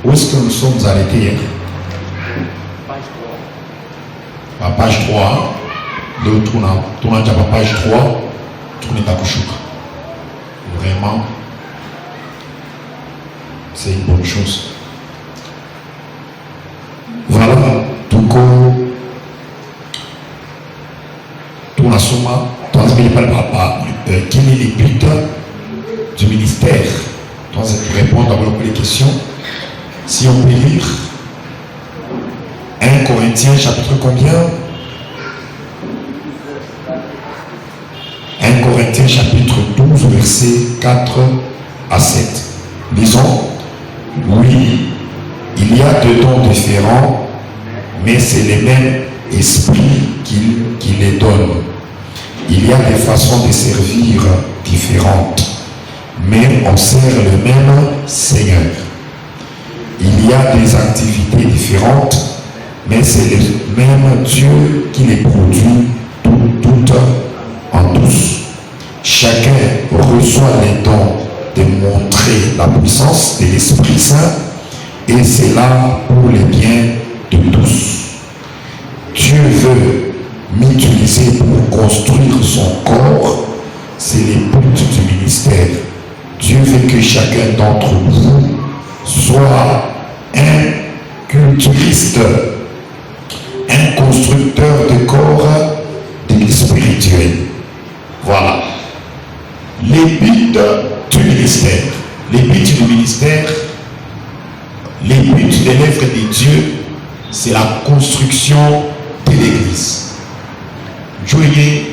Où est-ce que nous sommes arrêtés hier? À page 3. Le tournant à page 3. Tournez ta couchouka. Vraiment, c'est une bonne chose. Voilà, tout la somme, transmis par le papa, quel est le but du ministère? Pour répondre à les questions, si on peut lire 1 Corinthiens chapitre combien? 1 Corinthiens chapitre 12 versets 4 à 7. Disons, oui, il y a deux dons différents, mais c'est le même esprit qui les donne. Il y a des façons de servir différentes, mais on sert le même Seigneur. Il y a des activités différentes, mais c'est le même Dieu qui les produit toutes en tous. Chacun reçoit les dons de montrer la puissance de l'Esprit Saint, et c'est là pour le bien de tous. Dieu veut m'utiliser pour construire son corps, c'est le but du ministère. Dieu veut que chacun d'entre vous soit un culturiste, un constructeur de corps de spirituel. Voilà. Les buts du ministère. Les buts du ministère, les buts de l'œuvre de Dieu, c'est la construction de l'Église. Joyeux,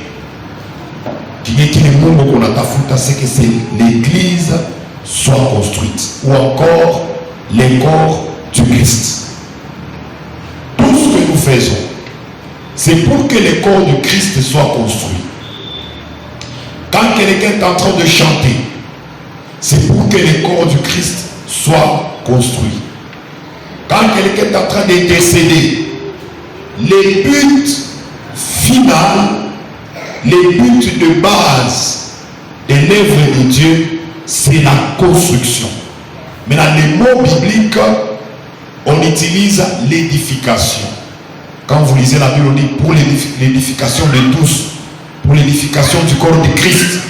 c'est que l'Église soit construite, ou encore les corps du Christ. Tout ce que nous faisons, c'est pour que le corps du Christ soit construit. Quand quelqu'un est en train de chanter, c'est pour que le corps du Christ soit construit. Quand quelqu'un est en train de décéder, les buts final, les buts de base de l'œuvre de Dieu, c'est la construction. Mais dans les mots bibliques, on utilise l'édification. Quand vous lisez la Bible, on dit pour l'édification de tous, pour l'édification du corps de Christ.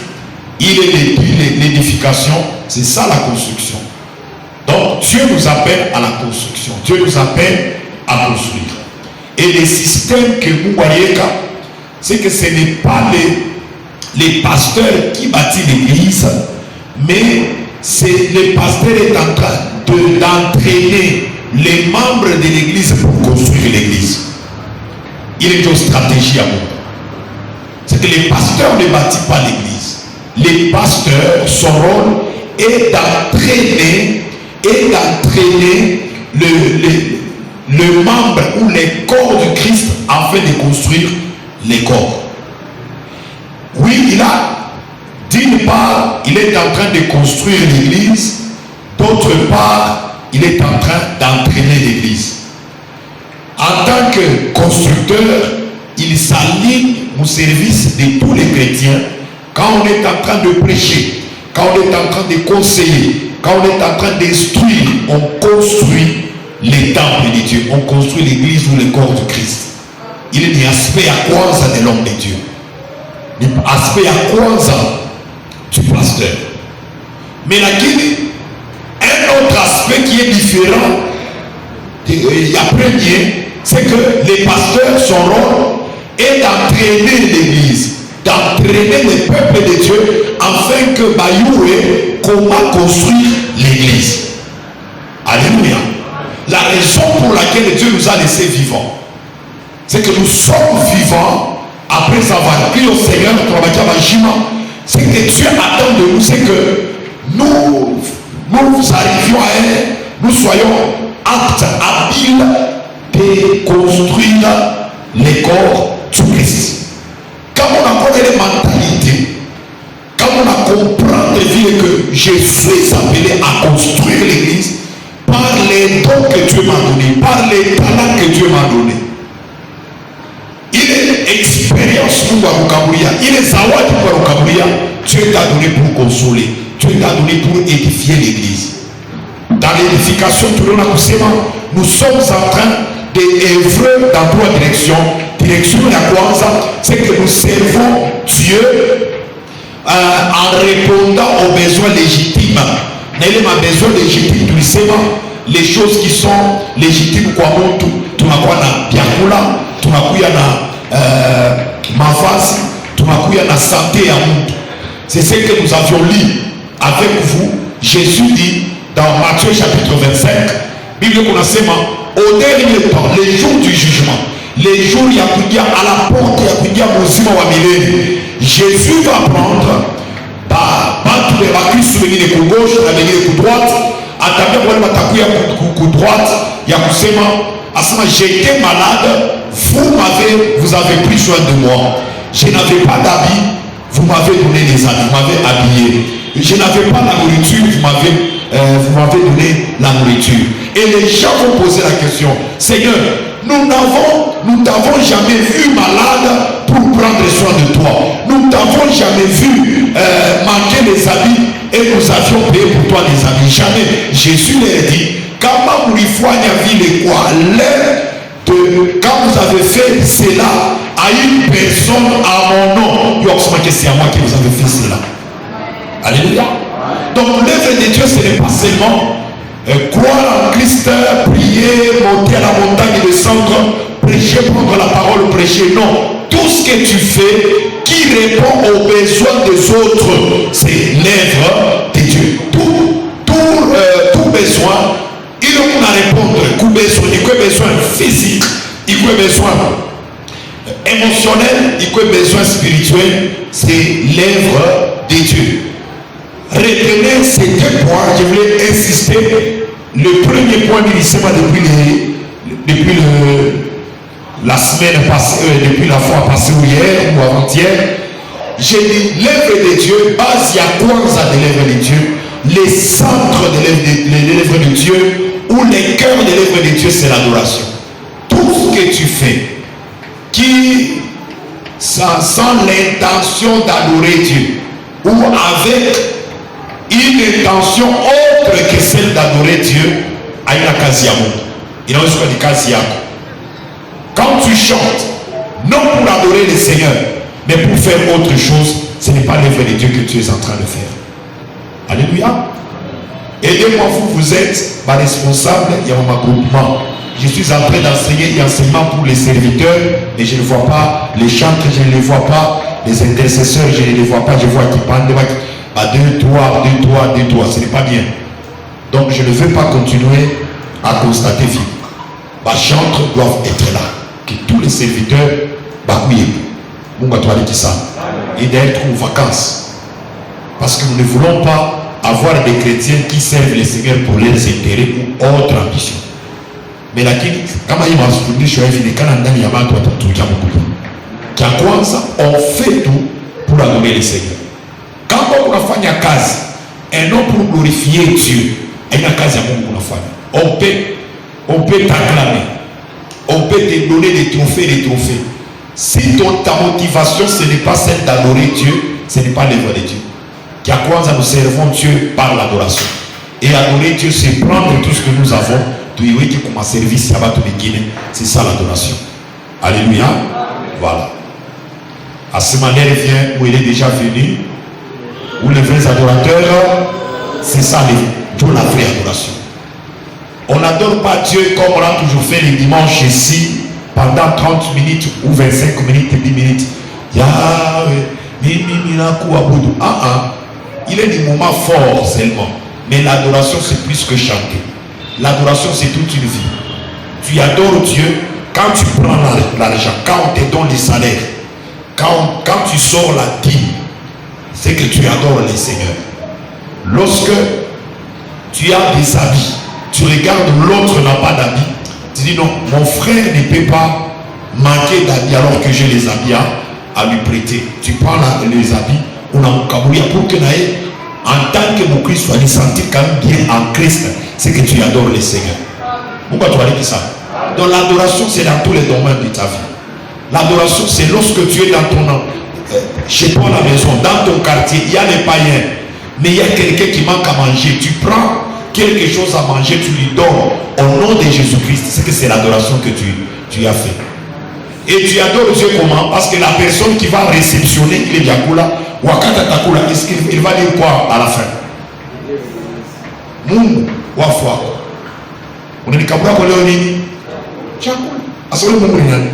Il est l'édification, c'est ça la construction. Donc Dieu nous appelle à la construction. Dieu nous appelle à construire. Et les systèmes que vous voyez là, c'est que ce n'est pas les pasteurs qui bâtissent l'église, mais c'est le pasteur est en train d'entraîner les membres de l'église pour construire l'église. Il est une stratégie à vous. C'est que les pasteurs ne bâtissent pas l'église. Les pasteurs, son rôle est d'entraîner le membre ou les corps du Christ afin de construire les corps. Oui, d'une part, il est en train de construire l'église, d'autre part, il est en train d'entraîner l'église. En tant que constructeur, il s'aligne au service de tous les chrétiens. Quand on est en train de prêcher, quand on est en train de conseiller, quand on est en train d'instruire, on construit les temples de Dieu, on construit l'église ou le corps du Christ. Il est un aspect à quoi de l'homme de Dieu, aspect à quoi du pasteur. Mais là, un autre aspect qui est différent, il y a premier, c'est que les pasteurs, son rôle est d'entraîner l'église, d'entraîner le peuple de Dieu afin que Bayoué comment construire l'église. Alléluia. La raison pour laquelle Dieu nous a laissés vivants, c'est que nous sommes vivants après avoir pris au Seigneur notre bâtiment. C'est que Dieu attend de nous, c'est que nous arrivions à nous soyons aptes, habiles de construire les corps du Christ. Quand on a compris les mentalités, quand on a compris que je suis appelé à construire l'église par les dons que Dieu m'a donné, par les talents que Dieu m'a donné. Il est expérience pour Warukabuya, il est zawadi pour Warukabuya. Dieu t'a donné pour consoler, Dieu t'a donné pour édifier l'église. dans l'édification, nous sommes en train d'œuvrer dans trois directions. Direction la kwanza, c'est que nous servons Dieu en répondant aux besoins légitimes. Ma besoin légitime, les choses qui sont légitimes kwa mtu, tunakuwa na vyakula, tunakuwa na mavazi, tunakuwa na santé ya mtu. C'est ce que nous avions lu avec vous. Jésus dit dans Matthieu chapitre 25, Bible kunasema au dernier temps, les jours du jugement, les jours ya kuingia à la porte ya kuingia muzima wa milele, Jésus va prendre batu de bakristo wengine ku gauche na wengine ku droite, atabia wale watakuya ku droite ya kusema asema j'étais malade, vous avez pris soin de moi, je n'avais pas d'habit, vous m'avez donné des habits, vous m'avez habillé, je n'avais pas la nourriture, vous m'avez donné la nourriture. Et les gens vont poser la question, Seigneur, nous t'avons jamais vu malade pour prendre soin de toi. Nous t'avons jamais vu manquer les habits et nous avions payé pour toi les habits. Jamais. Jésus leur dit, quand vous avez fait cela à une personne à mon nom, c'est à moi que vous avez fait cela. Alléluia. Donc l'œuvre de Dieu, ce n'est pas seulement croire en Christ, prier, monter à la montagne, descendre, prêcher, prendre la parole, prêcher. Non, tout ce que tu fais qui répond aux besoins des autres, c'est l'œuvre de Dieu. Tout besoin, il y a à répondre. Il y a besoin physique, il y a besoin émotionnel, il y a besoin spirituel, c'est l'œuvre de Dieu. Retenez ces deux points, je voulais insister. Le premier point du lycée depuis la semaine passée, depuis la fois passée ou hier ou avant-hier, j'ai dit l'œuvre de Dieu, base à quoi de l'œuvre de Dieu, les centres de l'œuvre de Dieu ou les cœurs de l'œuvre de Dieu, c'est l'adoration. Tout ce que tu fais qui sans l'intention d'adorer Dieu ou avec une intention autre que celle d'adorer Dieu, à une kazi ya Mungu. Inaweza kuwa ni kazi yako. Quand tu chantes, non pour adorer le Seigneur, mais pour faire autre chose, ce n'est pas l'œuvre de Dieu que tu es en train de faire. Alléluia. Aidez-moi, vous êtes ma responsable, il y a mon groupement. Je suis en train d'enseigner enseignement pour les serviteurs, et je ne vois pas les chantres, je ne les vois pas, les intercesseurs, je ne les vois pas, je vois qui parlent de à deux, trois, ce n'est pas bien. Donc je ne veux pas continuer à constater vie. Les chantres doivent être là. Que tous les serviteurs, et d'être en vacances. Parce que nous ne voulons pas avoir des chrétiens qui servent le Seigneur pour leurs intérêts ou autres ambitions. Mais la clinique, comme il m'a soutenu, je suis venu quand on fait tout pour adorer le Seigneur. Quand on fait une case, et non pour glorifier Dieu, il y a une case à on peut t'acclamer, on peut te donner des trophées. Si ta motivation ce n'est pas celle d'adorer Dieu, ce n'est pas l'œuvre de Dieu. Car quoi nous servons Dieu par l'adoration. Et adorer Dieu, c'est prendre tout ce que nous avons, comme un service, c'est ça l'adoration. Alléluia. Voilà. À ce moment-là, il vient où il est déjà venu. Où les vrais adorateurs, c'est ça la vraie adoration. On n'adore pas Dieu comme on a toujours fait les dimanches ici, pendant 30 minutes ou 25 minutes, 10 minutes. Il est des moments forts seulement. Mais l'adoration, c'est plus que chanter. L'adoration, c'est toute une vie. Tu adores Dieu quand tu prends l'argent, quand on te donne les salaires, quand tu sors la dîme. C'est que tu adores le Seigneur. Lorsque tu as des habits, tu regardes l'autre n'a pas d'habits, tu dis non, mon frère ne peut pas manquer d'habits alors que j'ai les habits à lui prêter. Tu prends les habits, on a un kabouya pour que en tant que mon Christ soit sentir quand même bien en Christ, c'est que tu adores le Seigneur. Pourquoi tu as dit ça? Donc l'adoration, c'est dans tous les domaines de ta vie. L'adoration, c'est lorsque tu es dans ton chez toi à la maison, dans ton quartier, il y a les païens, mais il y a quelqu'un qui manque à manger. Tu prends quelque chose à manger, tu lui donnes au nom de Jésus-Christ, c'est que c'est l'adoration que tu as fait. Et tu adores Dieu comment? Parce que la personne qui va réceptionner les Yakula, Wakata Takula, il va dire quoi à la fin? Mungu wafwa. Unanikabura kwa leo nini? Chakula. Asole Mungu ni nani?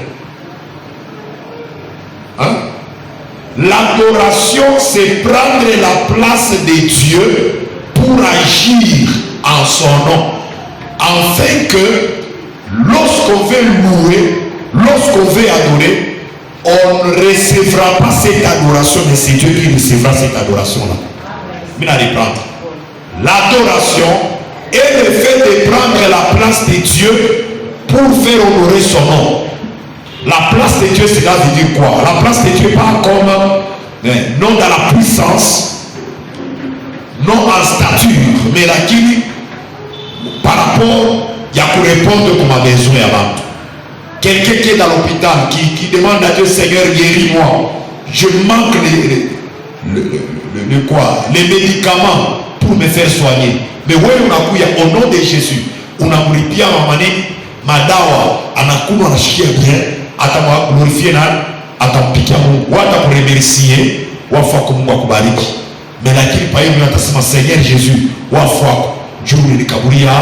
Hein? L'adoration, c'est prendre la place de Dieu pour agir en son nom, afin que lorsqu'on veut louer, lorsqu'on veut adorer, on ne recevra pas cette adoration, mais c'est Dieu qui recevra cette adoration-là. Mais la reprendre. L'adoration est le fait de prendre la place de Dieu pour faire honorer son nom. La place de Dieu, cela veut dire quoi? La place de Dieu, pas comme non dans la puissance, non en stature, mais là qui, par rapport, il y a pour répondre comme à besoin avant. Quelqu'un qui est dans l'hôpital, qui demande à Dieu, Seigneur, guéris-moi. Je manque les médicaments pour me faire soigner. Mais oui, on a au nom de Jésus, on a mouru bien à mané, madawa, anakuno anashikia bien, atamwa glorifier nan, atampikia Mungu, wata pour remercier, wafa kumungu akubariki. Mais lakini pa hiyo atasema Seigneur Jésus, wafa juu ni kaburia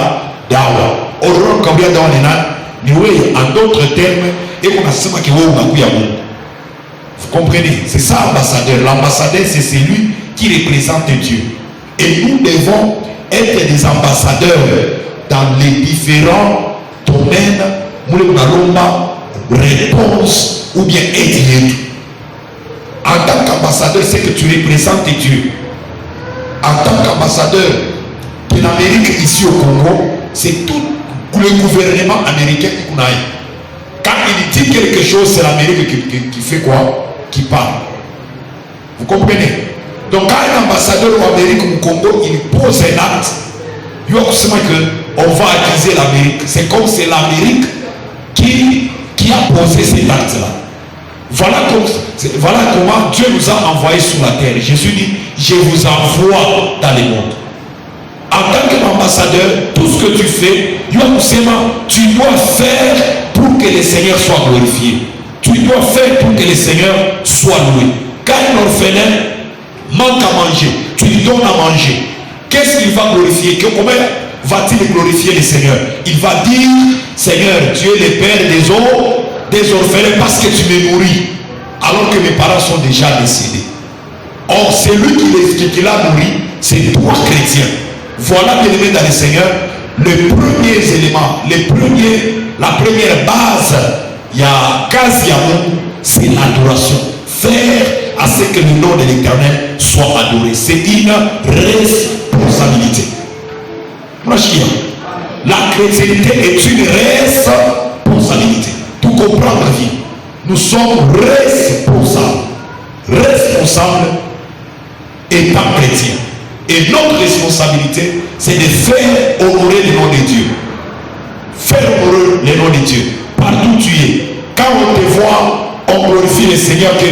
dawa. Oro kaburia dawa ni nani? Ni wewe, en d'autres termes, et qu'on a sema que wewe unakuya Mungu. Vous comprenez? C'est ça l'ambassadeur. L'ambassadeur, c'est celui qui représente Dieu. Et nous devons être des ambassadeurs dans les différents domaines. Nous avons réponse ou bien aide. En tant qu'ambassadeur, c'est que tu représentes Dieu. En tant qu'ambassadeur de l'Amérique ici au Congo, c'est tout le gouvernement américain qui connaît. Quand il dit quelque chose, c'est l'Amérique qui fait quoi? Qui parle. Vous comprenez? Donc quand un ambassadeur de l'Amérique au Congo, il pose un acte, il y a qu'on va accuser l'Amérique. C'est comme c'est l'Amérique qui a posé cet acte-là. Voilà comment Dieu nous a envoyés sur la terre. Jésus dit, je vous envoie dans le monde. En tant qu'ambassadeur, tout ce que tu fais, tu dois faire pour que le Seigneur soit glorifié. Tu dois faire pour que le Seigneur soit loué. Quand un orphelin manque à manger, tu lui donnes à manger. Qu'est-ce qu'il va glorifier? Comment va-t-il glorifier le Seigneur? Il va dire, Seigneur, tu es le Père des orphelins parce que tu me nourris, alors que mes parents sont déjà décédés. Or, c'est lui qui l'a nourri, c'est toi chrétien. Voilà, bien-aimé dans le Seigneur, les premiers éléments, la première base, il y a Kaziamou, c'est l'adoration. Faire à ce que le nom de l'Éternel soit adoré. C'est une responsabilité. La chrétienté est une responsabilité. Tout comprendre la vie. Nous sommes responsables. Responsables étant chrétiens. Et notre responsabilité, c'est de faire honorer le nom de Dieu. Faire honorer le nom de Dieu. Partout où tu es. Quand on te voit, on glorifie le Seigneur. Que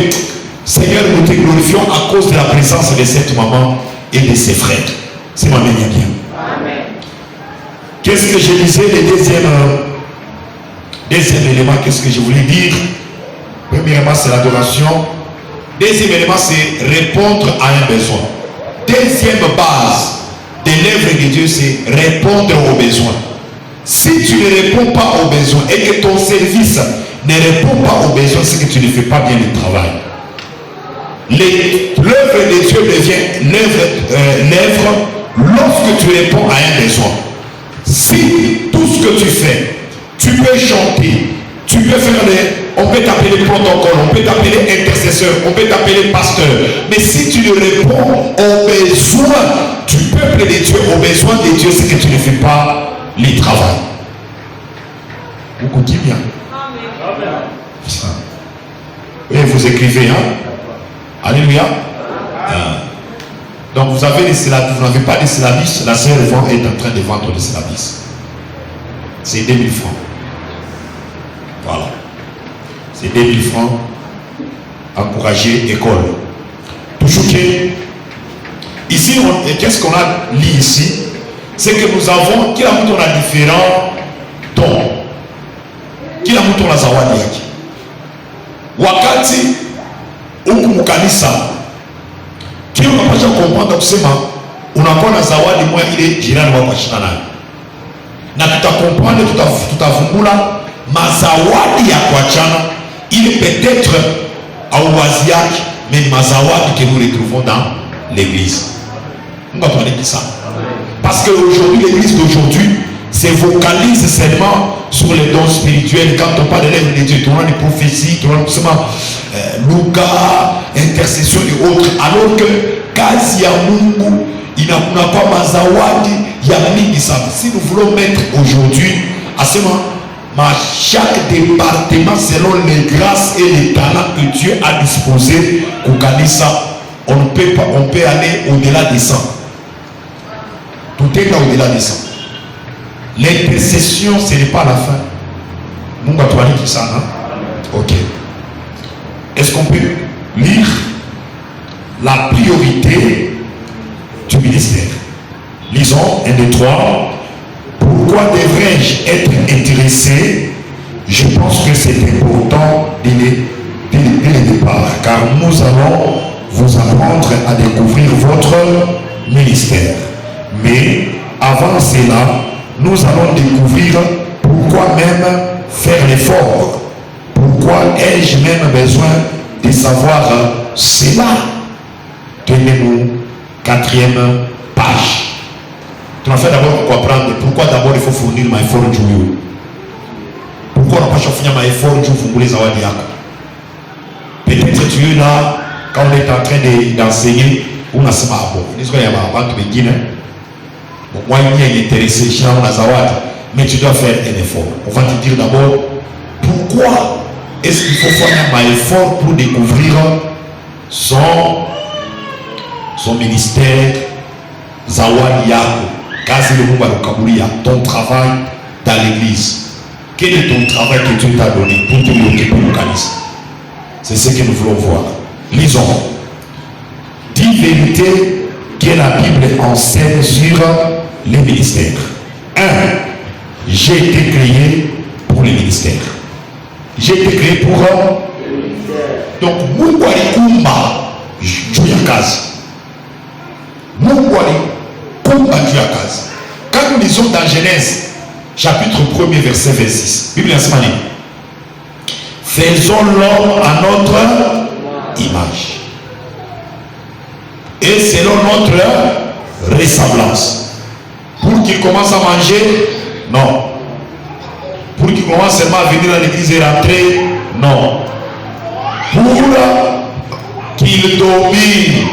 Seigneur, nous te glorifions à cause de la présence de cette maman et de ses frères. C'est ma bien. Amen. Qu'est-ce que je disais, le deuxième élément, qu'est-ce que je voulais dire? Premièrement, c'est l'adoration. Deuxième élément, c'est répondre à un besoin. Deuxième base de l'œuvre de Dieu, c'est répondre aux besoins. Si tu ne réponds pas aux besoins et que ton service ne répond pas aux besoins, c'est que tu ne fais pas bien le travail. L'œuvre de Dieu devient l'œuvre lorsque tu réponds à un besoin. Si tout ce que tu fais, tu peux chanter, tu peux faire on peut t'appeler protocole, on peut t'appeler intercesseur, on peut t'appeler pasteur. Mais si tu ne réponds aux besoins du peuple de Dieu, aux besoins de Dieu, c'est que tu ne fais pas le travail. Vous comprenez bien? Amen. Et vous écrivez, hein? Alléluia. Donc vous avez des syllabes, vous n'avez pas de syllabis, la sœur est en train de vendre des syllabis. C'est 2000 francs. Voilà. C'est 2000 francs. Encourager école. Toujours que ici, qu'est-ce qu'on a lu ici? c'est que nous avons, kila mtu a différents dons. Kila mtu ana zawadi yake. Wakati huku mkanisa, kila unapaswa kumpanda kusema unakuwa na zawadi moja ile jirani wako ashina nayo. Na tutakompanda, tutavumbula mazawadi ya kuachana ile peut-être au wazi yake, mais mazawadi que nous retrouvons dans l'église. On va parler de ça. Parce qu'aujourd'hui, l'église d'aujourd'hui se focalise seulement sur les dons spirituels. Quand on parle de l'œuvre de Dieu, tu vois les prophéties, tu vois Luka, intercession et autres. Alors que kazi ya Mungu inakuwa mazawadi ya mingi sana. Si nous voulons mettre aujourd'hui à ce moment, chaque département selon les grâces et les talents que Dieu a disposés au kanisa, on peut aller au-delà de ça. Tout est au-delà de ça. L'intercession, ce n'est pas la fin. Mungu atubariki sana. Ok. Est-ce qu'on peut lire la priorité du ministère? Lisons 1, 2, 3. Pourquoi devrais-je être intéressé? Je pense que c'est important dès le départ, car nous allons vous apprendre à découvrir votre ministère. Mais avant cela, nous allons découvrir pourquoi même faire l'effort. Pourquoi ai-je même besoin de savoir cela? Tenez-nous, 4e page. Tu vas faire d'abord comprendre pourquoi d'abord il faut fournir ma effort du mieux. Pourquoi on n'a pas fournir ma effort du mieux les zawadi yako? Peut-être tu es là quand on est en train d'enseigner, on a ce mabo. N'est-ce pas, il y a un banque de Guinée. Moi, il est intéressé, mais tu dois faire un effort. On va te dire d'abord pourquoi est-ce qu'il faut faire un effort pour découvrir son ministère, zawadi yako, kazi le Mungu alokabulia, ton travail dans l'église. Quel est ton travail que Dieu t'a donné pour te occuper au kanisa? C'est ce que nous voulons voir. Lisons. 10 vérités que la Bible enseigne sur les ministères. 1. J'ai été créé pour les ministères. J'ai été créé pour le ministère. Donc, Mungu alikumba juu ya kazi. Mungu alikumba juu ya kazi. Quand nous lisons dans Genèse, chapitre 1er, verset 26, Bible inspirée. Faisons l'homme à notre image et selon notre ressemblance. Pour qu'il commence à manger? Non. Pour qu'il commence seulement à venir à l'église et rentrer? Non. Pour qu'il domine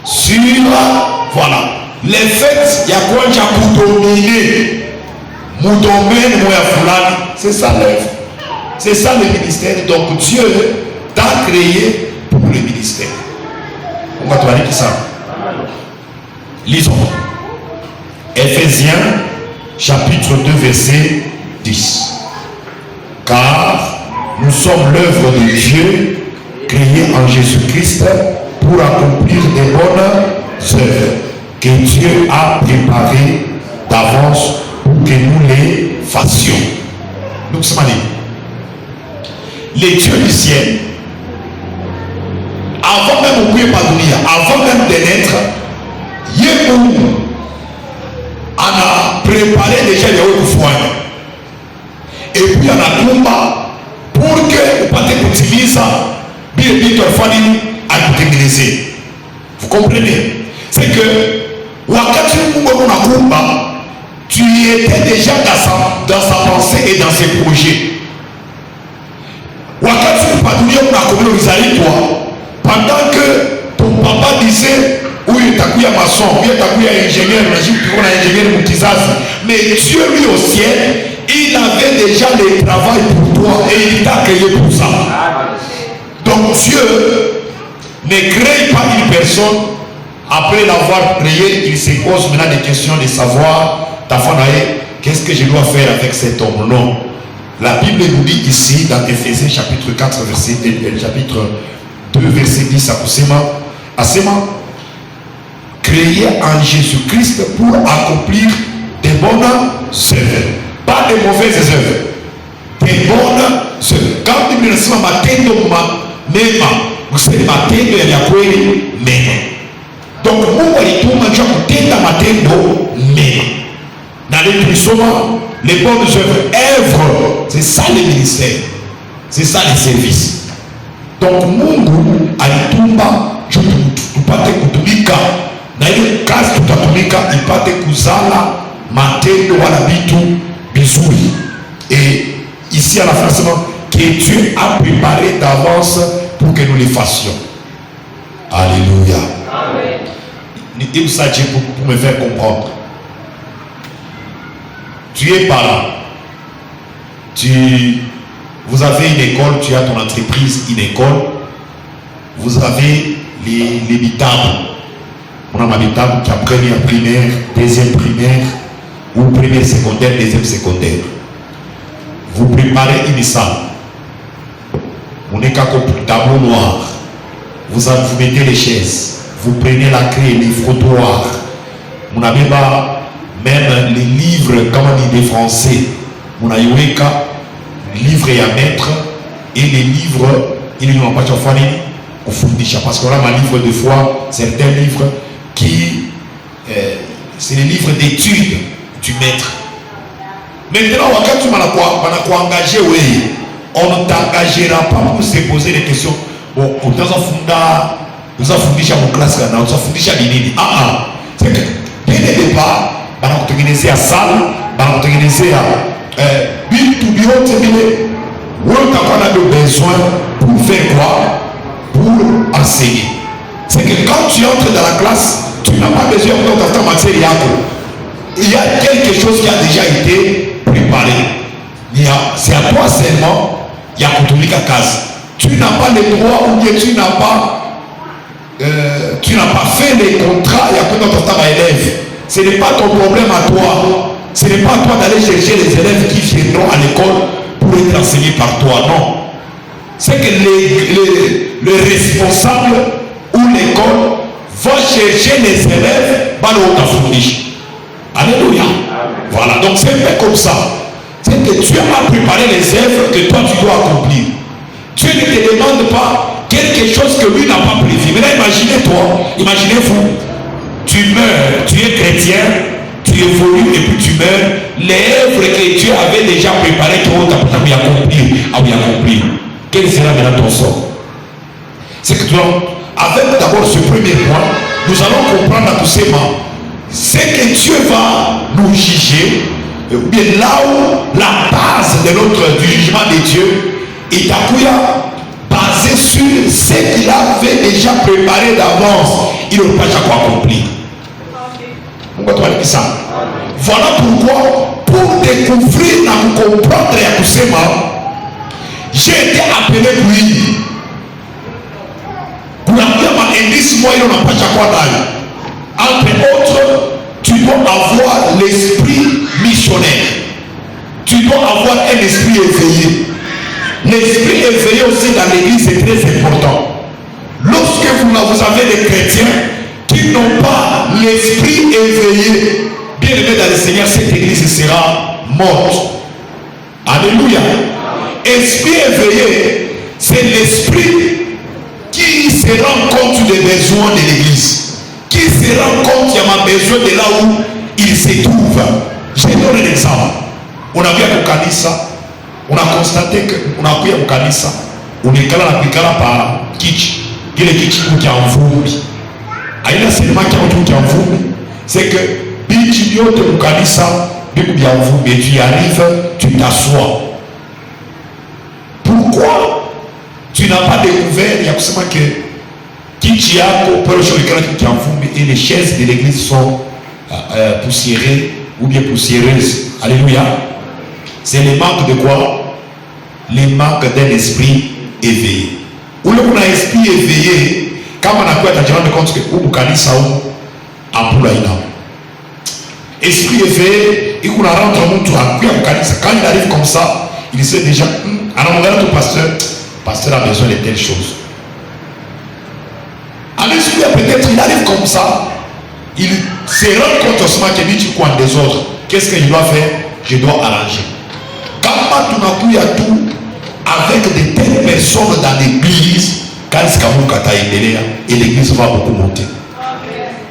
sur, voilà, les faits, il y a quoi pour dominer mon domaine, moi fulani. C'est ça l'œuvre. C'est ça le ministère. Donc Dieu t'a créé pour le ministère. On va te parler de ça. Lisons. Éphésiens chapitre 2 verset 10. Car nous sommes l'œuvre de Dieu créée en Jésus-Christ pour accomplir des bonnes œuvres que Dieu a préparées d'avance pour que nous les fassions. Donc c'est malin. Les dieux du ciel, avant même au pays Padunia, avant même de naître, Yéhou a préparé déjà les hauts foyers. Et puis on a combat pour que vous partez pour Timisa, bien vite au famille à l'utiliser. Vous comprenez? C'est que wakati Mungu na combat, tu étais déjà dans sa pensée et dans ses projets. Wakati Padunia na communauté toi, pendant que ton papa disait oui, tu as maçon, oui, tu as ingénieur, ingénieur Moutizazi. Mais Dieu, lui au ciel, il avait déjà le travail pour toi et il t'a créé pour ça. Donc Dieu ne crée pas une personne, après l'avoir créé, il se pose maintenant des questions de savoir, qu'est-ce que je dois faire avec cet homme? Non. La Bible nous dit ici, dans Éphésiens chapitre 4, chapitre 2, verset 10 à Sema, que créé en Jésus-Christ pour accomplir des bonnes œuvres. Pas des mauvaises œuvres. Des bonnes œuvres. Quand Bible inasema matendo mema, useme matendo ya kweli mema. Donc Mungu alituma njoo kutenda matendo mema. Na leo tulisoma les bonnes œuvres. C'est ça le ministère. C'est ça le service. Donc Mungu alituma tupate kutumika na ile kazi tutatumika ipate kuzala matendo wala vitu vizuri. Et ici à la fin que Dieu a préparé d'avance pour que nous les fassions. Alléluia. Amen. Il s'agit pour me faire comprendre. Tu es parent. Vous avez une école, tu as ton entreprise, une école. Vous avez les bitables. On a ma bitable qui a première primaire, deuxième primaire, ou première secondaire, deuxième secondaire. Vous préparez une salle. On est qu'à tableau noir. Vous mettez les chaises. Vous prenez la clé, les frottoirs. On a même les livres, comme on dit des français. On a yoeka, livres à mettre, et les livres, ils n'ont pas de famille. Parce qu'on a un livre de foi, certains livres qui c'est les livres d'études du maître. Maintenant, quand tu m'as engagé, oui, on ne t'engagera pas pour se poser des questions. Bon, nous avons fondé mon classe, nous avons fondé l'idée. C'est que dès le départ, on a organisé à salle, on a organisé à on a besoin pour faire quoi? Pour enseigner. C'est que quand tu entres dans la classe, tu n'as pas besoin de ta matière. Il y a quelque chose qui a déjà été préparé. C'est à toi seulement, il y a Kotoulika Kaz. Tu n'as pas le droit ou bien tu n'as pas fait les contrats, il y a que notre temps à élève. Ce n'est pas ton problème à toi. Ce n'est pas à toi d'aller chercher les élèves qui viendront à l'école pour être enseignés par toi. Non. C'est que les responsables ou l'école vont chercher les élèves dans le haut. Alléluia. Voilà, donc c'est fait comme ça. C'est que Dieu a préparé les œuvres que toi tu dois accomplir. Dieu ne te demande pas quelque chose que lui n'a pas prévu. Maintenant imaginez-vous, tu meurs, tu es chrétien, tu évolues et puis tu meurs. Les œuvres que Dieu avait déjà préparées, tu vas accomplir. Quel sera maintenant ton sort? C'est que avec d'abord ce premier point, nous allons comprendre à tous ces membres. C'est que Dieu va nous juger, bien là où la base du jugement de Dieu est basée sur ce qu'il avait déjà préparé d'avance. Il ne peut pas accomplir. Voilà pourquoi, pour découvrir et comprendre à tous ces membres, j'ai été appelé lui. Pour la première indice, moi, il n'a pas quoi d'aller. Entre autres, tu dois avoir l'esprit missionnaire. Tu dois avoir un esprit éveillé. L'esprit éveillé aussi dans l'église est très important. Lorsque vous avez des chrétiens qui n'ont pas l'esprit éveillé, bien aimé dans le Seigneur, cette église sera morte. Alléluia. Esprit éveillé, c'est l'esprit qui se rend compte des besoins de l'église, qui se rend compte qu'il y a un besoin de là où il se trouve. Je donne un exemple. On a vu à Kanisa, on a constaté qu'on a vu à Kanisa, on est par kitsch, qui est kitsch qui est en vumbi. Aïna seulement qui est en vumbi, c'est que bitch yote Kanisa, et tu y arrives, tu t'assois. Pourquoi tu n'as pas découvert, il y a que et les chaises de l'église sont poussiérées ou bien poussiéreuses. Alléluia. C'est le manque de quoi? Le manque d'un esprit éveillé. Où le a esprit éveillé, quand on a quoi, tu te rends compte que ou kanisa ou ampulaïna. Esprit éveillé, il qu'on rentre mon tour à kanisa. Quand il arrive comme ça, il sait déjà, alors on regarde au pasteur a besoin de telles choses. À l'esprit, peut-être il arrive comme ça, il se rend compte seulement que tu crois en désordre. Qu'est-ce que je dois faire? Je dois arranger. Quand tu n'as plus à tout avec de telles personnes dans l'église, et l'église va beaucoup monter.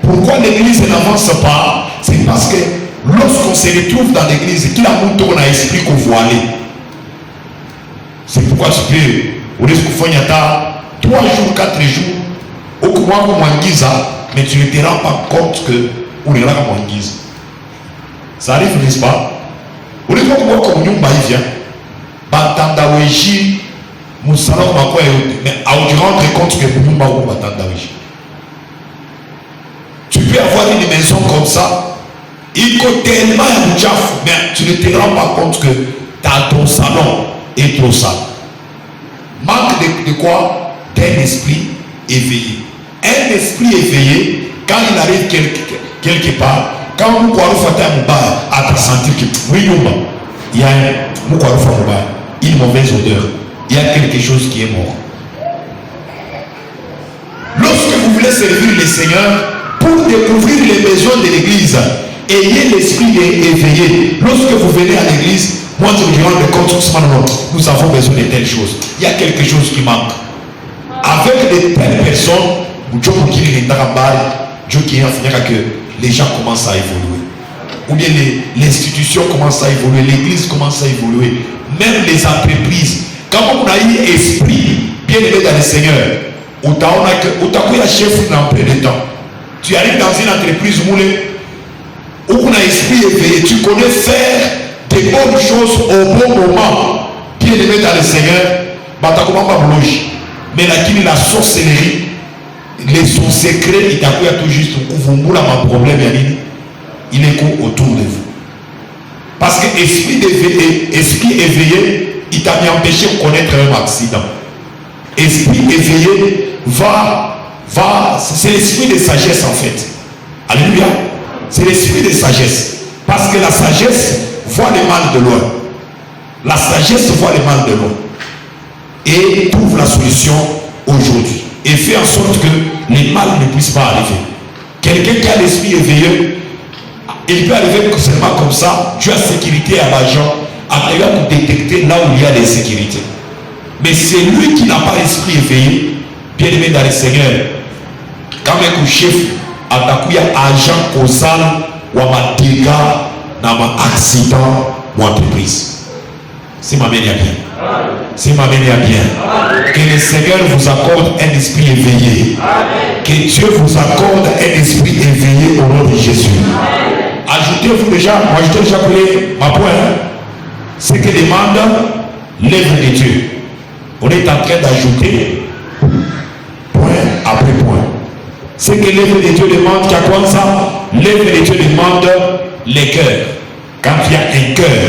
Pourquoi l'église n'avance pas? C'est parce que lorsqu'on se retrouve dans l'église, qu'il a monté un esprit qu'on voit aller. C'est pourquoi tu peux, au lieu de faire 3 jours, 4 jours, au courant comme en guise, mais tu ne te rends pas compte que on est là comme en guise. Ça arrive, n'est-ce pas? Au lieu de faire comme nous, il vient. Batandaweji, Moussala, mais à te rendre compte que nous ne sommes pas Batandaweji. Tu peux avoir une maison comme ça, il coûte tellement un tchaf, mais tu ne te rends pas compte que ton salon est trop sale. Manque de quoi? D'un esprit éveillé. Un esprit éveillé, quand il arrive quelque part, quand vous croyez à sentir que oui, il y a une mauvaise odeur, il y a quelque chose qui est mort. Lorsque vous voulez servir le Seigneur, pour découvrir les besoins de l'église, ayez l'esprit éveillé. Lorsque vous venez à l'église, moi je me rends compte que nous avons besoin de telles choses. Il y a quelque chose qui manque. Avec de telles personnes, que les gens commencent à évoluer. Ou bien l'institution commence à évoluer, l'église commence à évoluer. Même les entreprises. Quand on a eu esprit bien aimé dans le Seigneur, où tu as eu un chef dans peu de temps. Tu arrives dans une entreprise où on a esprit éveillé, tu connais faire des bonnes choses au bon moment. Bien aimé dans le Seigneur, mais la sorcellerie, son secret, il t'a tout juste vous un problème, il est autour de vous. Parce que esprit éveillé, il t'a empêché de connaître un accident. Esprit éveillé c'est l'esprit de sagesse en fait. Alléluia. C'est l'esprit de sagesse. Parce que la sagesse voit le mal de loin. La sagesse voit le mal de loin. Et trouve la solution aujourd'hui. Et fait en sorte que les mal ne puissent pas arriver. Quelqu'un qui a l'esprit éveillé, il peut arriver seulement comme ça. Tu as sécurité à l'argent, à pour détecter là où il y a des sécurités. Mais c'est lui qui n'a pas l'esprit éveillé, bien aimé dans le Seigneur. Quand un chef a un agent causal ou un dégât dans un accident ou entreprise. C'est ma mère bien. C'est ma mère bien. Que le Seigneur vous accorde un esprit éveillé. Que Dieu vous accorde un esprit éveillé au nom de Jésus. Ajoutez-vous déjà, moi je t'ai déjà appelé ma point. Ce que demande l'œuvre de Dieu. On est en train d'ajouter point après point. Ce que l'œuvre de Dieu demande, tu as quoi ça? L'œuvre de Dieu demande les cœurs. Quand il y a un cœur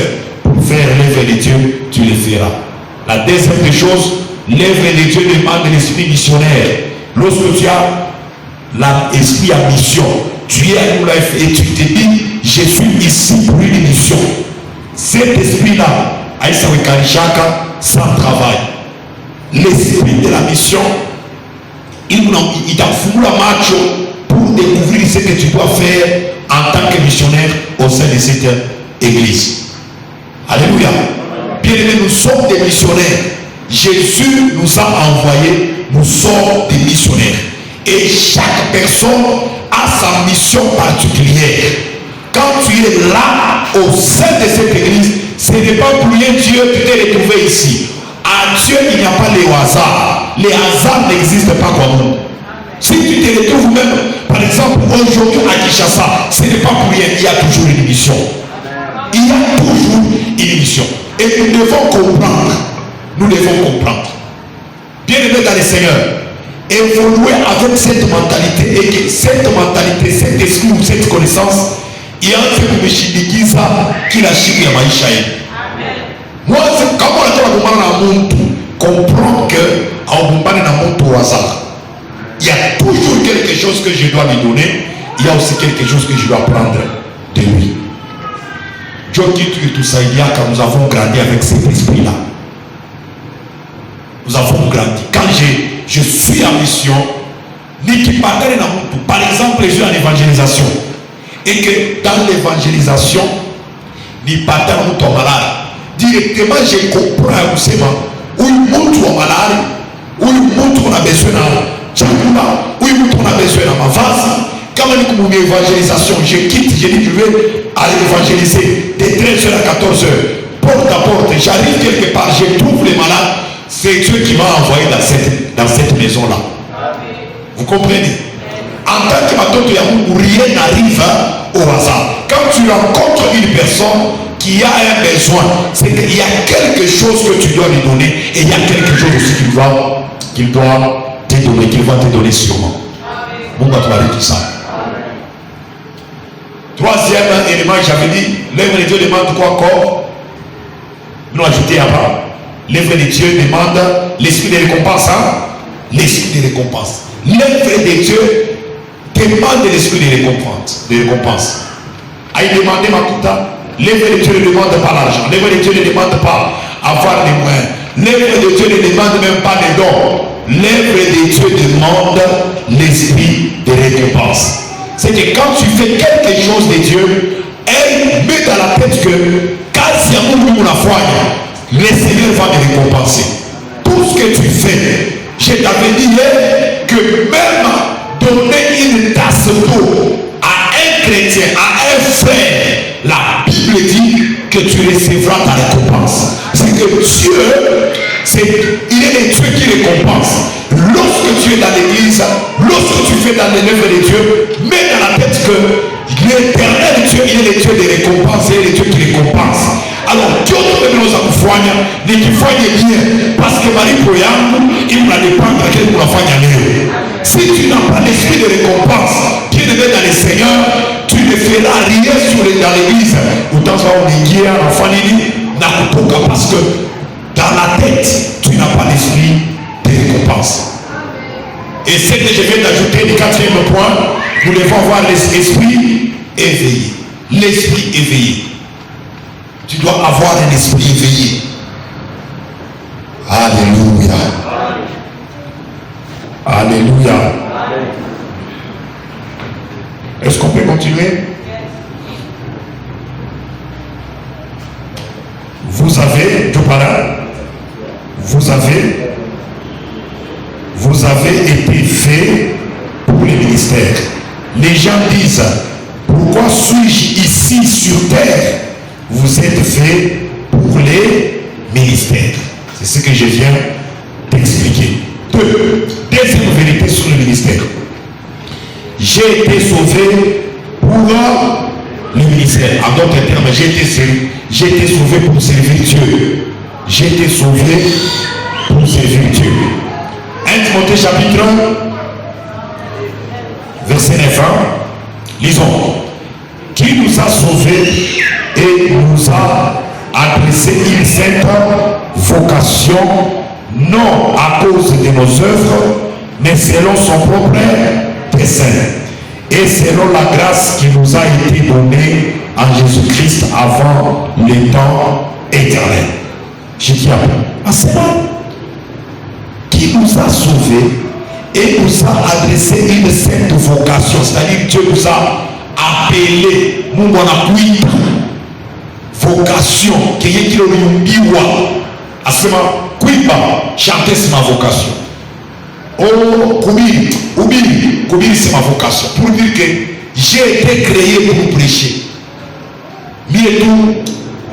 pour faire l'œuvre de Dieu, tu le feras. La deuxième des choses, l'œuvre de Dieu demande l'esprit missionnaire. Lorsque tu as l'esprit à mission, tu es à l'ULF et tu te dis, je suis ici pour une mission. Cet esprit-là, Aïssa Wekarishaka, sans travail. L'esprit de la mission, il t'a foutu la marche pour découvrir ce que tu dois faire en tant que missionnaire au sein de cette église. Alléluia. Bien aimés, nous sommes des missionnaires. Jésus nous a envoyés, nous sommes des missionnaires. Et chaque personne a sa mission particulière. Quand tu es là au sein de cette église, ce n'est pas pour rien Dieu qui t'est retrouvé ici. À Dieu, il n'y a pas les hasards. Les hasards n'existent pas comme nous. Si tu te retrouves même, par exemple, aujourd'hui à Kinshasa, ce n'est pas pour rien, il y a toujours une mission. Il y a toujours une mission. Et nous devons comprendre. Nous devons comprendre. Bien aimé dans le Seigneur, évoluer avec cette mentalité et que cette mentalité, cet esprit ou cette connaissance, il y a un fait de Meshidikiza qui l'a chié à Maïcha. Moi, quand on a comprend que il y a toujours quelque chose que je dois lui donner, il y a aussi quelque chose que je dois prendre de lui. Dieu qui tout ça, il y a quand nous avons grandi avec cet esprit-là. Nous avons grandi. Quand je suis en mission, Par exemple, je suis en évangélisation. Et que dans l'évangélisation, ni partant ou ton malade. Directement, je comprends où il montre ton malade, où il montre qu'on a besoin où il montre qu'on a besoin de ma vase. Quand on est comme une évangélisation, je quitte, je dis je vais aller évangéliser de 13h à 14h, porte à porte, j'arrive quelque part, je trouve les malades, c'est Dieu qui m'a envoyé dans cette maison-là. Vous comprenez? En tant que maton de Yahoo, rien n'arrive au hasard. Quand tu rencontres une personne qui a un besoin, c'est qu'il y a quelque chose que tu dois lui donner et il y a quelque chose aussi qu'il doit te donner, qu'il va te donner sûrement. Bon, on va parler de tout ça. Troisième élément, j'avais dit, l'œuvre de Dieu demande quoi encore? Nous ajouter après. L'œuvre de Dieu demande l'esprit de récompense. L'esprit de récompense. L'œuvre de Dieu demande l'esprit de récompense. A il demandé Makuta, l'œuvre de Dieu ne demande pas l'argent. L'œuvre de Dieu ne demande pas avoir des moyens. L'œuvre de Dieu ne demande même pas les dons. L'œuvre de Dieu demande l'esprit de récompense. C'est que quand tu fais quelque chose de Dieu, elle met dans la tête que quand il y a beaucoup de la foi, le Seigneur va te récompenser. Tout ce que tu fais, je t'avais dit hier que même donner une tasse d'eau à un chrétien, à un frère, la Bible dit que tu recevras ta récompense. C'est que Dieu, il est le Dieu qui récompense. Lorsque tu es dans l'église, lorsque tu fais dans l'œuvre de Dieu, mets dans la tête que l'éternel Dieu, il est le Dieu des récompenses, il est le Dieu qui récompense. Alors, Dieu te nous a foigné, ne te foigne bien, parce que Marie Poyam, il va dépendre à quel pour la foigne. Si tu n'as pas l'esprit de récompense, qui est dans le Seigneur, tu ne feras rien dans l'église. Autant ça, on est guéri en famille, parce que dans la tête, tu n'as pas l'esprit de récompense. Et ce que je viens d'ajouter, le quatrième point, nous devons avoir l'esprit éveillé. L'esprit éveillé. Tu dois avoir un esprit éveillé. Alléluia. Alléluia. Est-ce qu'on peut continuer? Vous avez, vous avez été fait pour les ministères. Les gens disent, pourquoi suis-je ici sur terre? Vous êtes fait pour les ministères. C'est ce que je viens d'expliquer. Deuxième vérité sur le ministère. J'ai été sauvé pour le ministère. En d'autres termes, j'ai été sauvé pour servir Dieu. J'ai été sauvé pour servir Dieu. 1 Timothée chapitre 1, verset 9. Lisons. Qui nous a sauvés et nous a adressé une sainte vocation, non à cause de nos œuvres, mais selon son propre dessein et selon la grâce qui nous a été donnée en Jésus-Christ avant les temps éternels. Je dis à cela, qui nous a sauvés et nous a adressé une sainte vocation, c'est-à-dire Dieu nous a appelé, nous on a cuit vocation, qui est qui le biwa, à ce moment, cuiba, chanter c'est ma vocation. Oh, Koubiri, c'est ma vocation. Pour dire que j'ai été créé pour prêcher. Mieux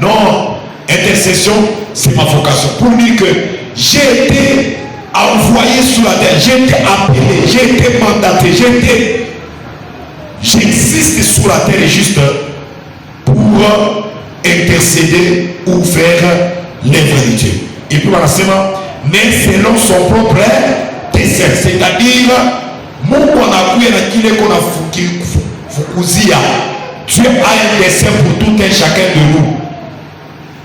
non, intercession, c'est ma vocation. Pour dire que j'ai été envoyé sur la terre, j'ai été appelé, j'ai été mandaté, j'existe sur la terre juste pour intercéder ou faire l'œuvre de Dieu. Et puis voilà, mais selon son propre dessein, c'est-à-dire mon Dieu a un dessein pour tout un chacun de nous.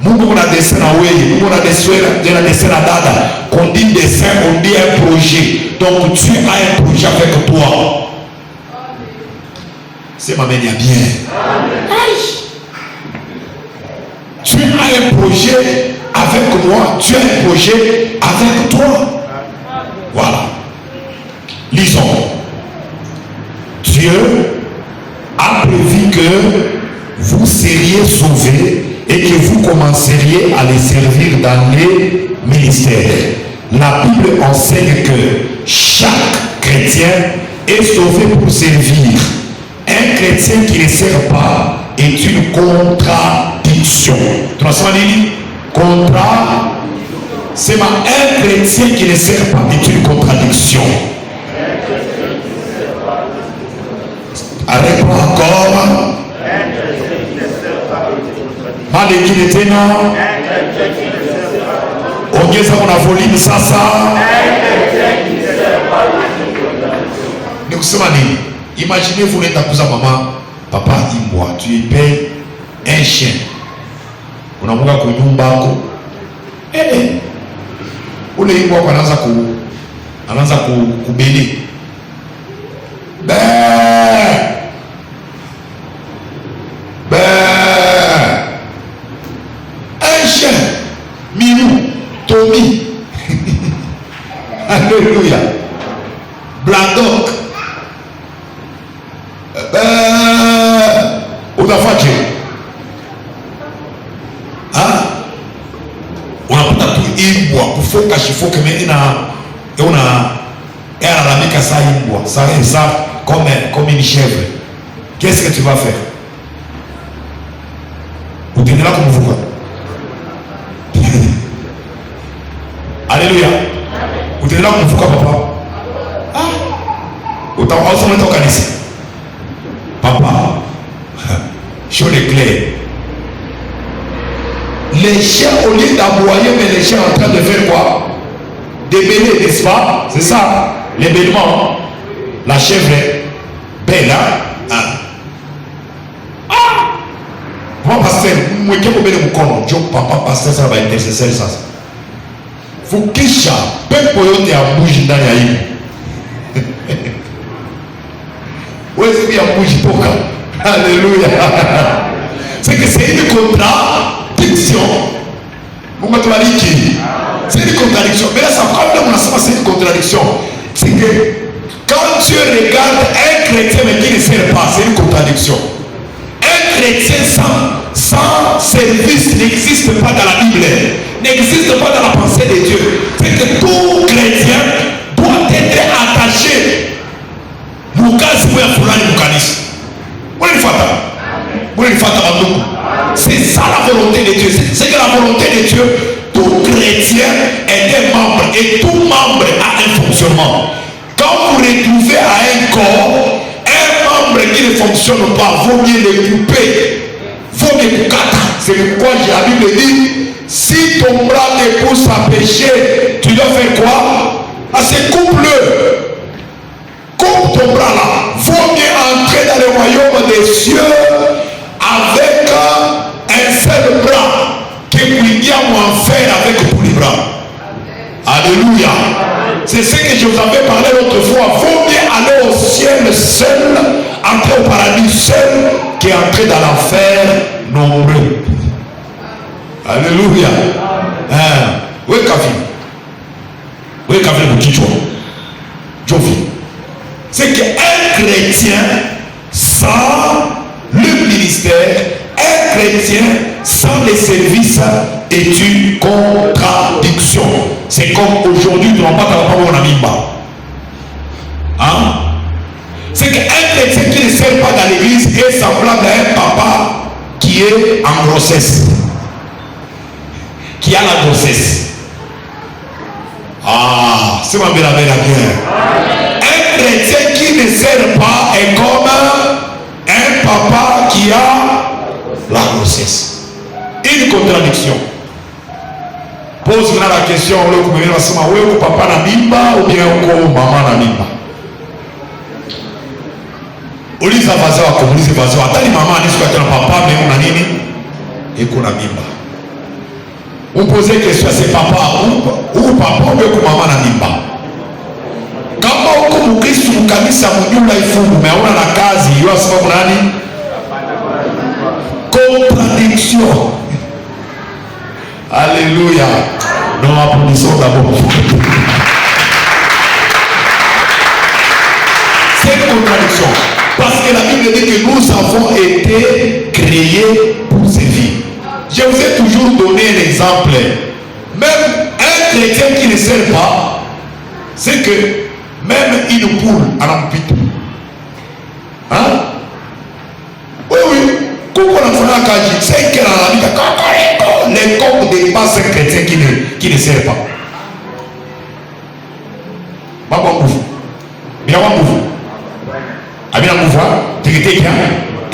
Mungu a dessein à Wei, Mungu a dessein à Dada. Qu'on dit dessein, on dit un projet. Donc Dieu a un projet avec toi. C'est ma manière bien. Tu as un projet avec moi, tu as un projet avec toi. Voilà. Lisons. Dieu a prévu que vous seriez sauvés et que vous commenceriez à les servir dans les ministères. La Bible enseigne que chaque chrétien est sauvé pour servir. Un chrétien qui ne sert pas est une contradiction. Tu vois ça, Lili? C'est un chrétien qui ne sert pas est une contradiction. Arrête-moi encore. Maleki tena. Ongeza kuna volume sasa. Ni kusema nini? Imaginez vous n'êtes kuza mama, papa imbwa, tu lui payes un chien. Unamuka kwa nyumba yako. Ule imbwa anaanza kubeli. Un chien, Milou, Tommy. Alléluia. Blandoc. Unafaje? Unapata tu imbwa kufoka shifoke analalamika saa imbwa ça comme une chèvre. Qu'est-ce que tu vas faire? Utaendelea kumvuka. Alléluia. Utaendelea kumvuka papa. Utaosoma toka kanisa. Papa, chaud et clair. Les chiens, au lieu d'aboyer, mais les chiens sont en train de faire quoi? Débêler, n'est-ce pas? C'est ça, l'ébêlement. La chèvre est belle, hein? Moi, pasteur, moi qui vous mettez mon corps, Dieu, papa, pasteur, ça va être nécessaire, ça. Faut que ça, peu poyote à bouger dans la vie. Oui, c'est bien bouger pour quand? Alléluia. C'est que c'est une contradiction. C'est une contradiction. Mais là, ça prend là, c'est une contradiction. C'est que quand Dieu regarde un chrétien mais qui ne sert pas, c'est une contradiction. Un chrétien sans service n'existe pas dans la Bible, n'existe pas dans la pensée de Dieu. C'est que tout chrétien doit être attaché. C'est ça la volonté de Dieu. C'est que la volonté de Dieu, tout chrétien est un membre et tout membre a un fonctionnement. Quand vous retrouvez à un corps un membre qui ne fonctionne pas, vaut mieux le couper, vaut mieux le casser. C'est pourquoi la Bible dit, si ton bras te pousse à pécher, tu dois faire quoi? Coupe-le. Coupe ton bras là. Vaut mieux entrer dans le royaume des cieux avec un seul bras que briller en enfer avec tous les bras. Alléluia. C'est ce que je vous avais parlé l'autre fois. Vaut mieux aller au ciel seul, entrer au paradis seul, qu'entrer dans l'enfer nombreux. Alléluia. Oui, Kavi. Oui, Kavi, le petit Jovi. C'est qu'un chrétien sans le ministère, un chrétien sans les services est une contradiction. C'est comme aujourd'hui, nous n'avons pas de mimba. Hein? C'est qu'un chrétien qui ne sert pas dans l'église est semblable à un papa qui est en grossesse, qui a la grossesse. C'est ma belle bien. Un chrétien qui ne sert pas est comme un papa qui a la grossesse. Une contradiction. Pose maintenant la question, le papa na mimba ou bien maman na mimba. Uliza vaza wako, uliza vaza wako. Hata ni mama anisuka tena papa mais una nini? Eko na mimba. On pose question c'est papa ou papa ou bien maman na mimba. Kama huko mkristo mkanisa mjumla ifungu umeona na kazi hiyo sababu nani? Contradiction. Alléluia. Nous applaudissons d'abord. C'est une contradiction. Parce que la Bible dit que nous avons été créés pour servir. Je vous ai toujours donné un exemple. Même un chrétien qui ne sert pas, c'est que même une poule en ampute. Hein? Oui, oui. C'est que les coqs dépassent un chrétien qui ne sert pas.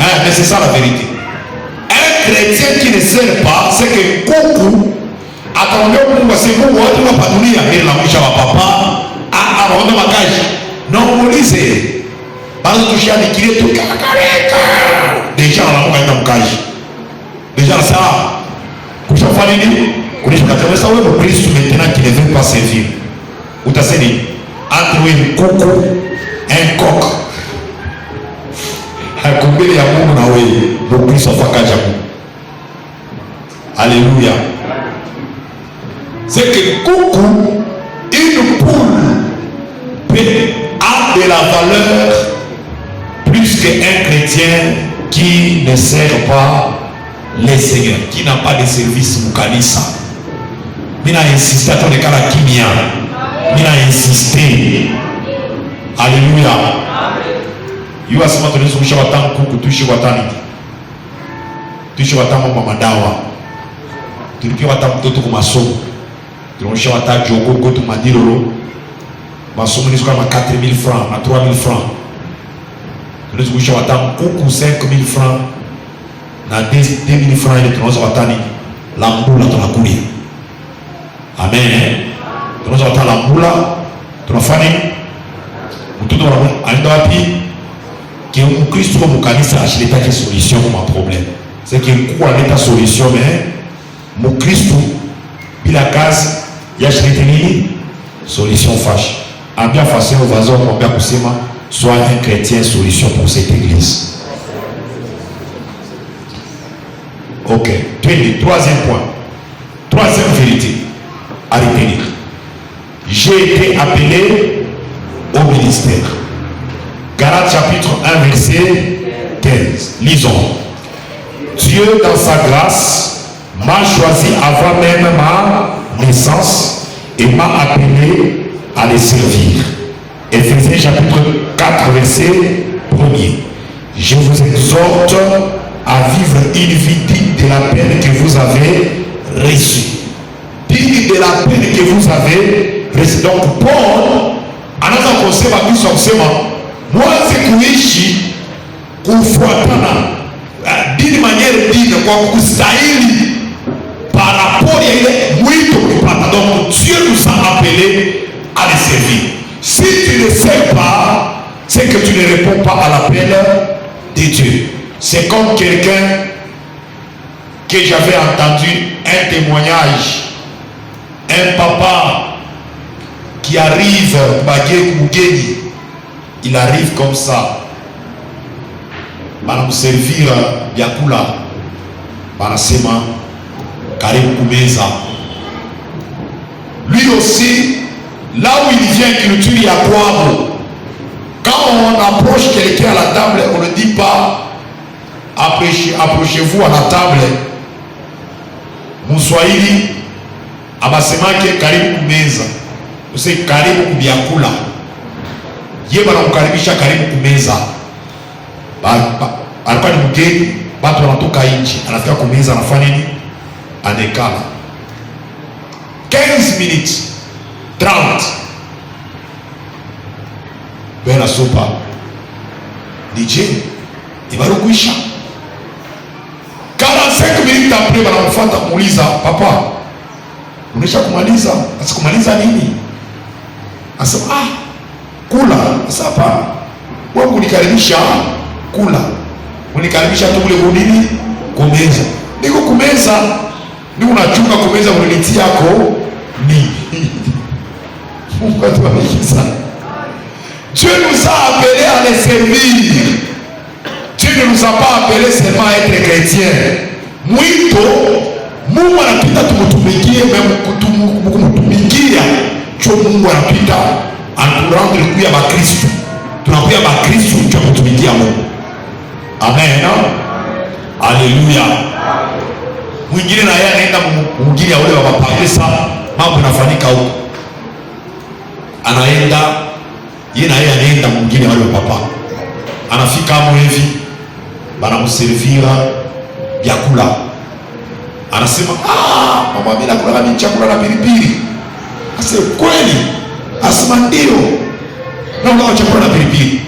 Mais c'est ça la vérité. Un chrétien qui ne sert pas, c'est que coucou, attendez pour c'est pour moi, tu vas pas donner à la moucha papa, à rendre ma cage. Non, vous lisez. Pas de toucher à l'équilibre, tout déjà on a dans cage. Déjà ça, couche à famille, couche à travers ça, le Christ maintenant qui ne veut pas servir. Ou t'as dit, entre un coucou, un coq. Combien y a mon Christ a fait. Alléluia. C'est que coucou, une poule a de la valeur plus qu'un chrétien qui ne sert pas les seigneurs, qui n'a pas de service Moukanissa. Il a insisté à ton écart à Kimia. Il a insisté. Alléluia. You are smart to listen to Shawatan Kuku to Shawatani. To Shawatan Mamadawa. To Shawatan Toto Maso. To Shawatan Jogo go to Madirolo. Maso Munis comme à 4 000 francs, à 3 000 francs. To listen to Shawatan Kuku 5 000 francs. Na 2 000 francs et to Shawatani. L'amboula to la courir. Amen. To Shawatan l'amboula. To la fani. Tout le monde a un doigt. Que un Christ comme Moukanissa a pas de solution pour mon problème. C'est que quoi n'est pas solution, mais mon Christ, il a casse, il a acheté une solution fâche. En bien facile au vazon, mon père Poussema, soit un chrétien solution pour cette église. Ok. Troisième point. Troisième vérité à retenir. J'ai été appelé au ministère. Galates chapitre 1 verset 15. Lisons. Dieu dans sa grâce m'a choisi avant même ma naissance et m'a appelé à les servir. Éphésiens chapitre 4 verset 1er. Je vous exhorte à vivre une vie digne de la peine que vous avez reçue. Digne de la peine que vous avez reçue. Donc Paul, another concept of this mwanze kuishi kufuatana dini maniere dini kwa kustahili par rapport ya ile mwito kupata. Donc Dieu nous a appelés à le servir. Si tu ne sais pas, c'est que tu ne réponds pas à l'appel de Dieu. C'est comme quelqu'un que j'avais entendu un témoignage, un papa qui arrive Bagé Kougeni. Il arrive comme ça. Para servir Biakula. Para Sema. Karim Koumeza. Lui aussi, là où il vient, culture Yakwabo. Quand on approche quelqu'un à la table, on ne dit pas approchez-vous à la table. Mouswahili, Abasema qui Karim Koumeza. C'est Karim Biakula. Yeba na kukaribisha karibu kumeza. Alikuwa ni mgeni, watu wanatoka nje, anafika kumeza, anafanya nini? Anekala 15 minutes 30 bena sopa DJ ibarukuisha 45 minutes après wanamfuata kumuuliza, papa unaisha kumaliza? Asikumaliza nini? Asema kula. Sasa wewe kunikaribisha kula, unikaribisha tu kule kunini kumeza. Niko kumeza, niko unachunga kumeza unilitia yako ni Mungu atubariki sana. Dieu nous a appelés à les servir. Dieu ne nous a pas appelés seulement à être chrétiens. Mwito Mungu anapita tumutumikie, kumutumikia cho Mungu anapita anturendre kuya ba Kristo tunakuya bakristu cha kutumikia Mungu. Amen. Haleluya. Mwingine na yeye anaenda mwingine ya ule wa mapagesa, mambo yanafanyika huko, anaenda yeye na yeye anaenda mwingine wale wa papa, anafika hapo hivi banamservira vyakula, anasema mama mimi nakula mimi chakula na pilipili. Asema kweli? Asema ndio, na chakula na pilipili.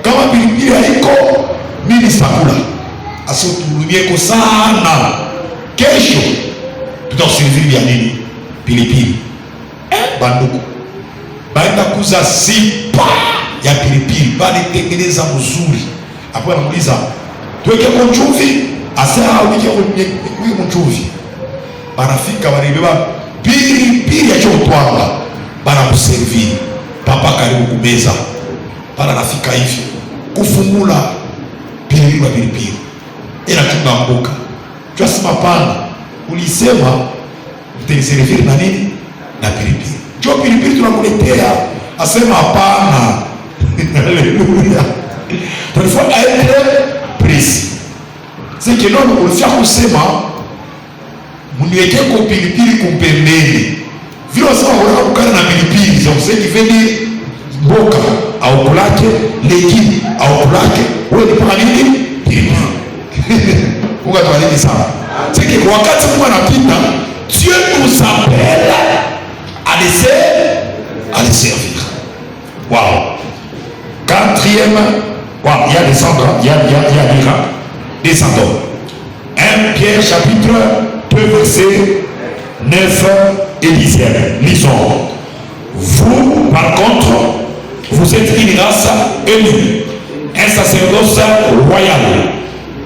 Kama pilipili haiko mimi sitakula. Asema tuhurumie sana, kesho tutakuserviri ya nini? Pilipili. Banduku baenda kuza sipa ya pilipili, bali tengeneza mzuri. Hapo anamuuliza tuweke mchumvi, asema weke mchumvi. Barafika baribeba pilipili ya chotwanga, bara kuserviri. Papa karibu kumeza, bara nafika hivi kufungula pilipili wa pilipili. Ila tunambuka. Tunasema pana, ulisema mtaniserviri na nini? Na pilipili. Jo pilipili tunakuletea. Asema hapana. Haleluya. Tulifua être précis. C'est que non, ulifia kusema muniweke kwa pilipili kumpembeni. Vile wasema wala kukana na pilipili, ça veut dire veni mboka au kulake, leki au kulake, wewe ni kwa nini? Pilipili. Mungu atubariki sana. C'est que wakati Mungu anapita, Dieu nous appelle à les servir. Wow. Quatrième, wow, il y a des cendres, il y a des cendres. 1 Pierre chapitre 2 verset 9 et 10. Lisons. Vous, par contre, vous êtes une race élue, un sacerdoce royal,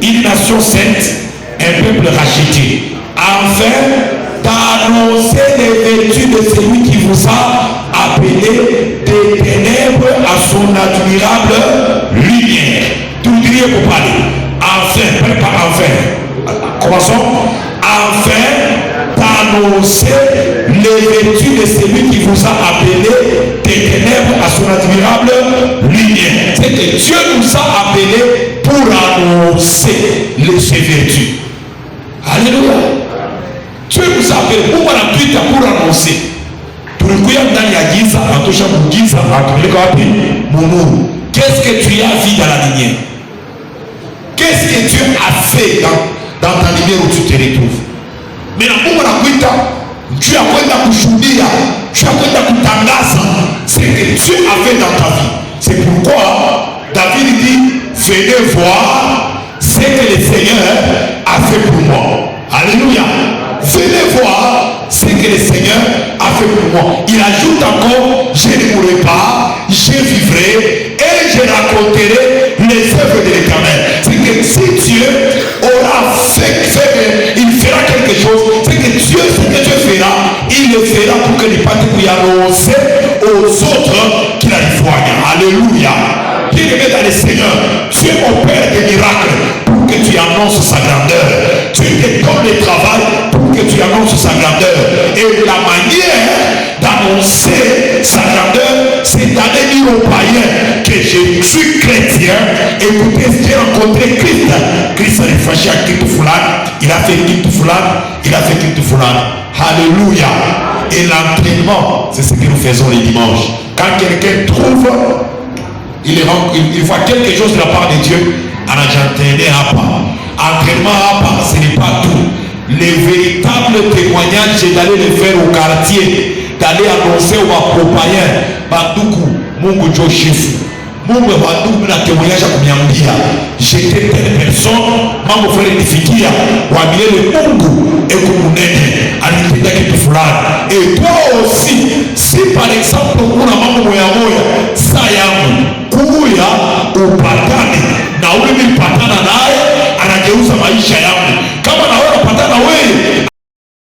une nation sainte, un peuple racheté, afin d'annoncer les vertus de celui qui vous a appelé des ténèbres à son admirable lumière. Tout le monde pour parler. Enfin, pas enfin. Commençons. Afin d'annoncer les vertus de celui qui vous a appelé des ténèbres à son admirable lumière. C'est que Dieu nous a appelés pour annoncer ses vertus. Alléluia. Dieu nous appelle. Mungu anatuita pour annoncer. Tulikuya ndani ya giza, atosha kugiza, atupeleka wapi? Munuru. Qu'est-ce que tu as vu dans la lumière? Qu'est-ce que Dieu a fait dans ta lumière où tu te retrouves? Mais na Mungu anakuita juu ya kwenda kushuhudia, juu ya kwenda kutangaza ce que Dieu a fait dans ta vie. C'est pourquoi David dit, venez voir ce que le Seigneur a fait pour moi. Alléluia. Venez voir ce que le Seigneur a fait pour moi. Il ajoute encore, je ne mourrai pas, je vivrai et je raconterai les œuvres de l'Éternel. C'est que si Dieu aura fait, il fera quelque chose, c'est que Dieu, ce que Dieu fera, il le fera pour que les parties puissent annoncer aux autres qu'il a du foi. Alléluia. Bien-aimé dans le Seigneur, Dieu opère des miracles pour que tu annonces sa grandeur. Dieu te donne le travail pour que tu annonces sa grandeur. Et la manière d'annoncer sa grandeur, c'est d'aller dire aux païens que je suis chrétien. Écoutez, j'ai rencontré Christ. Christ a fâché à Christ Foulane. Il a fait Christ Foulane. Il a fait Christ Foulane. Alléluia. Et l'entraînement, c'est ce que nous faisons les dimanches. Quand quelqu'un trouve, il voit quelque chose de la part de Dieu, on a déjà entraîné à part. Entraînement à part, ce n'est pas tout. Le véritable témoignage, c'est d'aller le faire au quartier, d'aller annoncer aux païens, Banduku, Mungu Joshifu. Mungu Banduku, na témoignage à kumiambia. J'étais telle personne, mambo fere nifikia, wamile le Mungu, ekumune.